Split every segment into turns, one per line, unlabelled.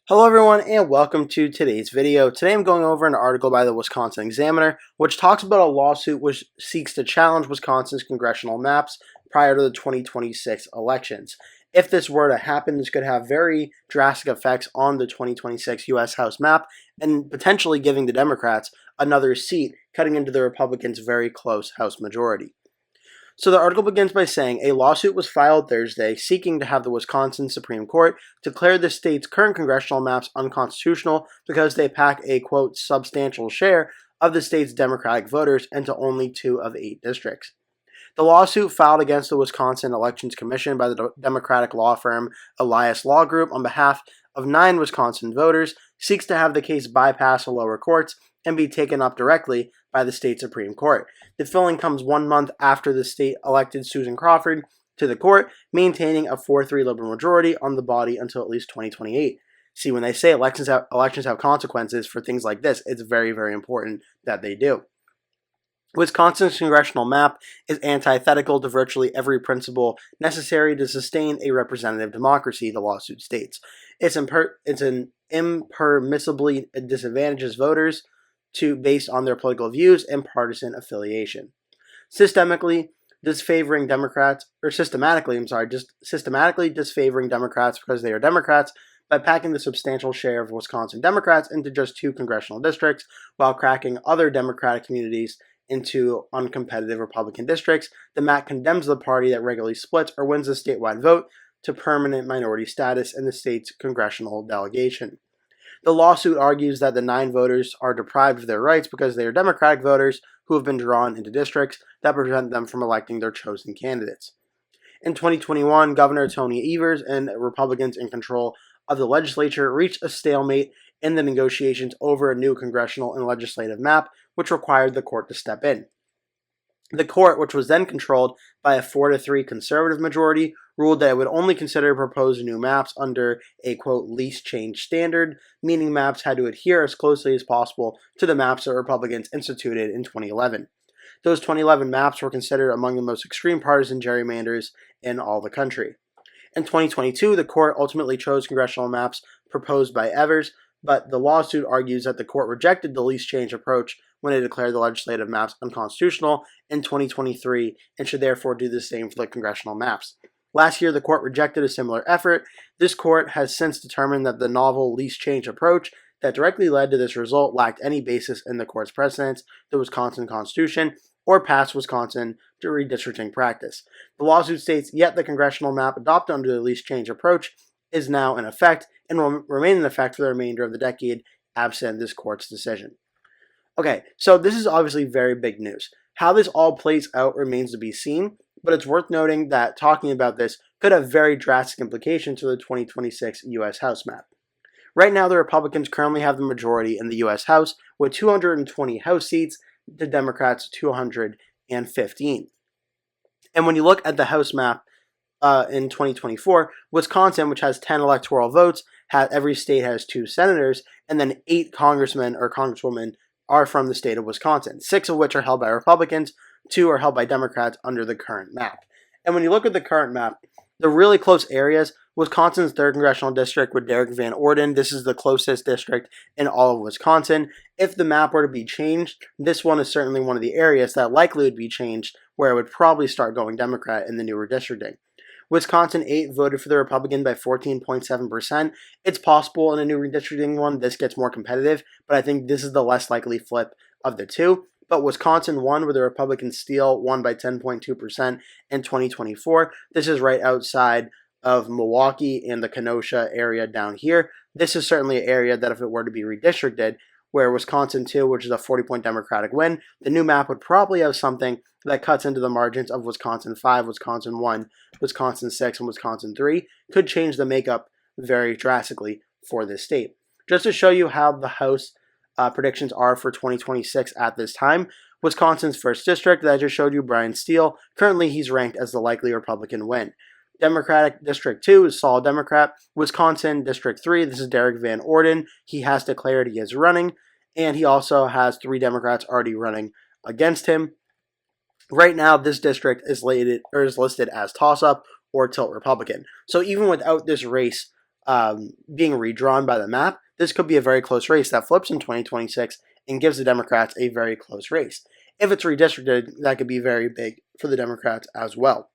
Hello everyone and welcome to today's video. Today I'm going over an article by the Wisconsin Examiner which talks about a lawsuit which seeks to challenge Wisconsin's congressional maps prior to the 2026 elections. If this were to happen, this could have very drastic effects on the 2026 U.S. House map and potentially giving the Democrats another seat, cutting into the Republicans' very close House majority. So the article begins by saying a lawsuit was filed Thursday seeking to have the Wisconsin Supreme Court declare the state's current congressional maps unconstitutional because they pack a, quote, substantial share of the state's Democratic voters into only 2 of 8 districts. The lawsuit filed against the Wisconsin Elections Commission by the Democratic law firm Elias Law Group on behalf of 9 Wisconsin voters seeks to have the case bypass the lower courts and be taken up directly by the state Supreme Court. The filing comes 1 month after the state elected Susan Crawford to the court, maintaining a 4-3 Liberal majority on the body until at least 2028. See, when they say elections have consequences for things like this, it's very, very important that they do. Wisconsin's congressional map is antithetical to virtually every principle necessary to sustain a representative democracy, the lawsuit states. It's an impermissibly disadvantages voters based on their political views and partisan affiliation. Systematically disfavoring Democrats because they are Democrats by packing the substantial share of Wisconsin Democrats into just 2 congressional districts while cracking other Democratic communities into uncompetitive Republican districts. The map condemns the party that regularly splits or wins a statewide vote to permanent minority status in the state's congressional delegation. The lawsuit argues that the 9 voters are deprived of their rights because they are Democratic voters who have been drawn into districts that prevent them from electing their chosen candidates. In 2021, Governor Tony Evers and Republicans in control of the legislature reached a stalemate in the negotiations over a new congressional and legislative map, which required the court to step in. The court, which was then controlled by a 4-3 conservative majority, ruled that it would only consider proposed new maps under a, quote, least change standard, meaning maps had to adhere as closely as possible to the maps that Republicans instituted in 2011. Those 2011 maps were considered among the most extreme partisan gerrymanders in all the country. In 2022, the court ultimately chose congressional maps proposed by Evers, but the lawsuit argues that the court rejected the least change approach when it declared the legislative maps unconstitutional in 2023 and should therefore do the same for the congressional maps. Last year, the court rejected a similar effort. This court has since determined that the novel least change approach that directly led to this result lacked any basis in the court's precedents, the Wisconsin Constitution, or past Wisconsin redistricting practice. The lawsuit states, yet the congressional map adopted under the least change approach is now in effect and will remain in effect for the remainder of the decade, absent this court's decision. Okay, so this is obviously very big news. How this all plays out remains to be seen, but it's worth noting that talking about this could have very drastic implications for the 2026 U.S. House map. Right now, the Republicans currently have the majority in the U.S. House with 220 House seats, the Democrats 215. And when you look at the House map in 2024, Wisconsin, which has 10 electoral votes, every state has 2 senators, and then 8 congressmen or congresswomen are from the state of Wisconsin, 6 of which are held by Republicans, 2 are held by Democrats under the current map. And when you look at the current map, the really close areas, Wisconsin's 3rd Congressional District with Derek Van Orden, this is the closest district in all of Wisconsin. If the map were to be changed, this one is certainly one of the areas that likely would be changed where it would probably start going Democrat in the new redistricting. Wisconsin 8 voted for the Republican by 14.7%. It's possible in a new redistricting one this gets more competitive, but I think this is the less likely flip of the two. But Wisconsin won where the Republicans won by 10.2% in 2024. This is right outside of Milwaukee and the Kenosha area down here. This is certainly an area that if it were to be redistricted, where Wisconsin 2, which is a 40-point Democratic win, the new map would probably have something that cuts into the margins of Wisconsin 5, Wisconsin 1, Wisconsin 6, and Wisconsin 3, could change the makeup very drastically for this state. Just to show you how the House predictions are for 2026 at this time, Wisconsin's 1st district that I just showed you, Brian Steele, currently he's ranked as the likely Republican win. Democratic District 2 is Saul Democrat. Wisconsin District 3, this is Derek Van Orden. He has declared he is running, and he also has 3 Democrats already running against him. Right now, this district is listed as toss-up or tilt Republican. So even without this race being redrawn by the map, this could be a very close race that flips in 2026 and gives the Democrats a very close race. If it's redistricted, that could be very big for the Democrats as well.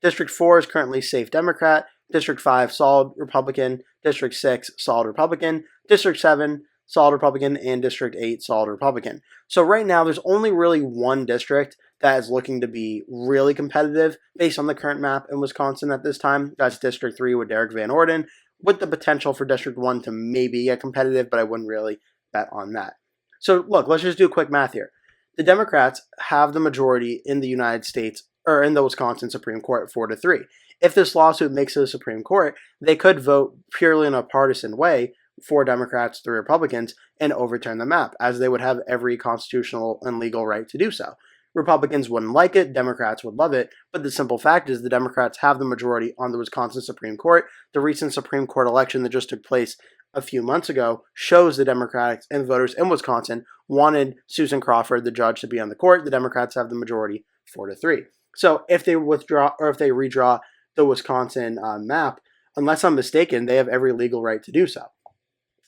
District 4 is currently safe Democrat. District 5, solid Republican. District 6, solid Republican. District 7, solid Republican. And District 8, solid Republican. So right now, there's only really one district that is looking to be really competitive based on the current map in Wisconsin at this time. That's District 3 with Derek Van Orden, with the potential for District 1 to maybe get competitive, but I wouldn't really bet on that. So look, let's just do quick math here. The Democrats have the majority in the United States, or in the Wisconsin Supreme Court, 4-3. If this lawsuit makes it to the Supreme Court, they could vote purely in a partisan way for Democrats, 3 Republicans, and overturn the map, as they would have every constitutional and legal right to do so. Republicans wouldn't like it, Democrats would love it, but the simple fact is the Democrats have the majority on the Wisconsin Supreme Court. The recent Supreme Court election that just took place a few months ago shows the Democrats and voters in Wisconsin wanted Susan Crawford, the judge, to be on the court. The Democrats have the majority, 4-3. So if they withdraw or if they redraw the Wisconsin map, unless I'm mistaken, they have every legal right to do so.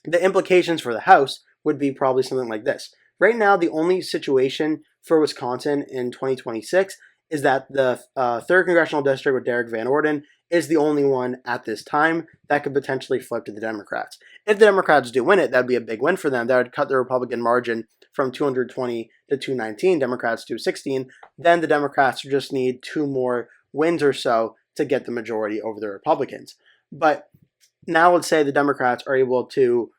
The implications for the House would be probably something like this. Right now, the only situation for Wisconsin in 2026 is that the 3rd Congressional District with Derek Van Orden is the only one at this time that could potentially flip to the Democrats. If the Democrats do win it, that would be a big win for them. That would cut the Republican margin from 220 to 219, Democrats 216. Then the Democrats just need 2 more wins or so to get the majority over the Republicans. But now let's say the Democrats are able to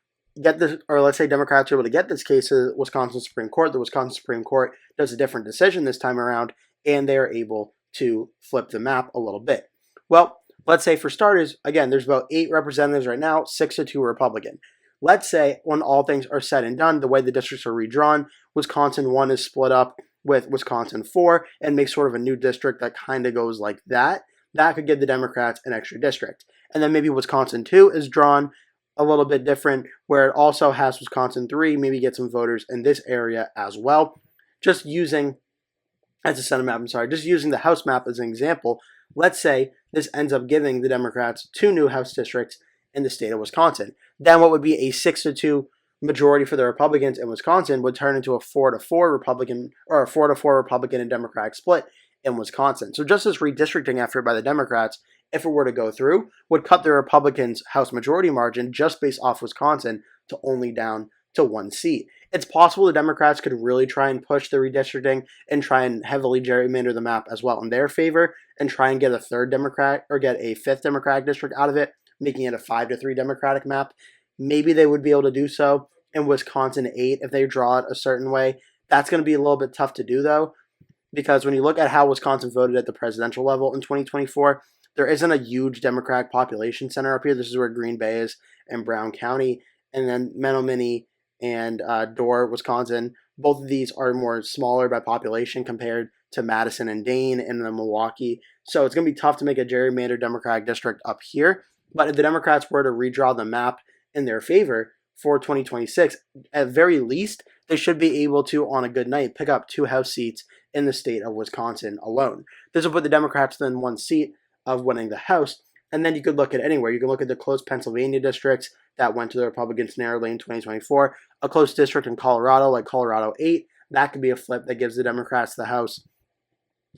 get this, or let's say Democrats are able to get this case to the Wisconsin Supreme Court. The Wisconsin Supreme Court does a different decision this time around, and they are able to flip the map a little bit. Well, let's say for starters, again, there's about 8 representatives right now, 6-2 Republican. Let's say when all things are said and done, the way the districts are redrawn, Wisconsin 1 is split up with Wisconsin 4 and makes sort of a new district that kind of goes like that. That could give the Democrats an extra district. And then maybe Wisconsin 2 is drawn a little bit different, where it also has Wisconsin 3, maybe get some voters in this area as well. Just using, as a Senate map, just using the House map as an example, let's say this ends up giving the Democrats 2 new House districts in the state of Wisconsin. Then what would be a 6-2 majority for the Republicans in Wisconsin would turn into a 4-4 Republican, or a 4-4 Republican and Democratic split in Wisconsin. So just this redistricting effort by the Democrats, if it were to go through, would cut the Republicans' House majority margin just based off Wisconsin to only down to 1 seat. It's possible the Democrats could really try and push the redistricting and try and heavily gerrymander the map as well in their favor and try and get a 3rd Democrat or get a 5th Democratic district out of it, making it a 5-3 Democratic map. Maybe they would be able to do so in Wisconsin 8 if they draw it a certain way. That's going to be a little bit tough to do, though, because when you look at how Wisconsin voted at the presidential level in 2024, there isn't a huge Democratic population center up here. This is where Green Bay is and Brown County, and then Menominee and Dorr, Wisconsin. Both of these are more smaller by population compared to Madison and Dane and then Milwaukee. So it's going to be tough to make a gerrymandered Democratic district up here. But if the Democrats were to redraw the map in their favor for 2026, at very least, they should be able to, on a good night, pick up 2 House seats in the state of Wisconsin alone. This will put the Democrats within 1 seat of winning the House, and then you could look at anywhere. You can look at the close Pennsylvania districts that went to the Republicans narrowly in 2024, a close district in Colorado, like Colorado 8, that could be a flip that gives the Democrats the House.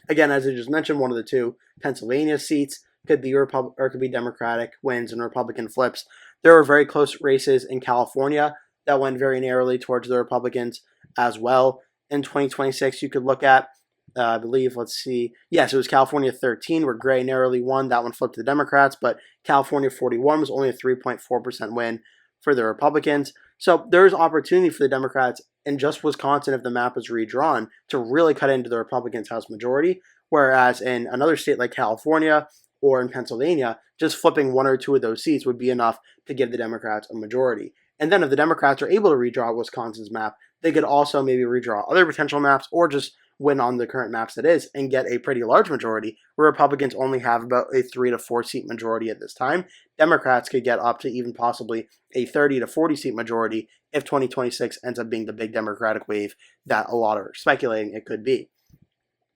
Again, as I just mentioned, one of the 2 Pennsylvania seats could be could be Democratic wins and Republican flips. There were very close races in California that went very narrowly towards the Republicans as well. In 2026, you could look at, I believe, let's see. Yes, it was California 13 where Gray narrowly won. That one flipped to the Democrats, but California 41 was only a 3.4% win for the Republicans. So there's opportunity for the Democrats in just Wisconsin, if the map is redrawn, to really cut into the Republicans' House majority, whereas in another state like California or in Pennsylvania, just flipping 1 or 2 of those seats would be enough to give the Democrats a majority. And then if the Democrats are able to redraw Wisconsin's map, they could also maybe redraw other potential maps or just win on the current maps that is and get a pretty large majority, where Republicans only have about a 3 to 4 seat majority at this time. Democrats could get up to even possibly a 30 to 40 seat majority if 2026 ends up being the big Democratic wave that a lot are speculating it could be.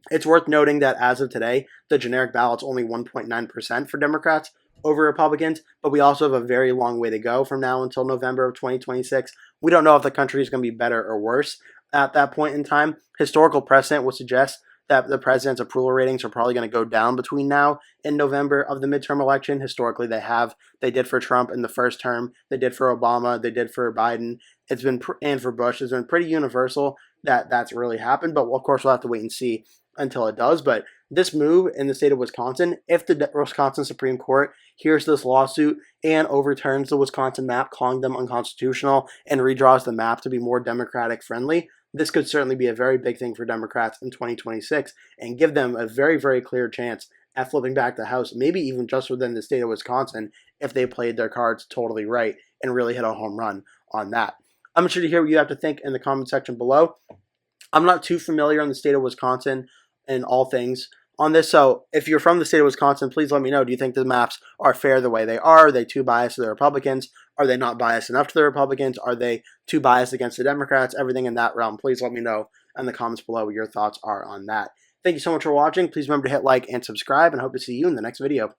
It's worth noting that as of today, the generic ballot's only 1.9% for Democrats, over Republicans, but we also have a very long way to go from now until November of 2026. We don't know if the country is going to be better or worse at that point in time. Historical precedent would suggest that the president's approval ratings are probably going to go down between now and November of the midterm election. Historically, they have. They did for Trump in the first term. They did for Obama. They did for Biden. It's been and for Bush. It's been pretty universal that that's really happened. But of course, we'll have to wait and see until it does. But this move in the state of Wisconsin, if the Wisconsin Supreme Court hears this lawsuit and overturns the Wisconsin map, calling them unconstitutional, and redraws the map to be more Democratic friendly, this could certainly be a very big thing for Democrats in 2026 and give them a very, very clear chance at flipping back the House, maybe even just within the state of Wisconsin, if they played their cards totally right and really hit a home run on that. I'm sure to hear what you have to think in the comment section below. I'm not too familiar in the state of Wisconsin and all things on this, so if you're from the state of Wisconsin, please let me know. Do you think the maps are fair the way they are? Are they too biased to the Republicans? Are they not biased enough to the Republicans? Are they too biased against the Democrats? Everything in that realm. Please let me know in the comments below what your thoughts are on that. Thank you so much for watching. Please remember to hit like and subscribe, and hope to see you in the next video.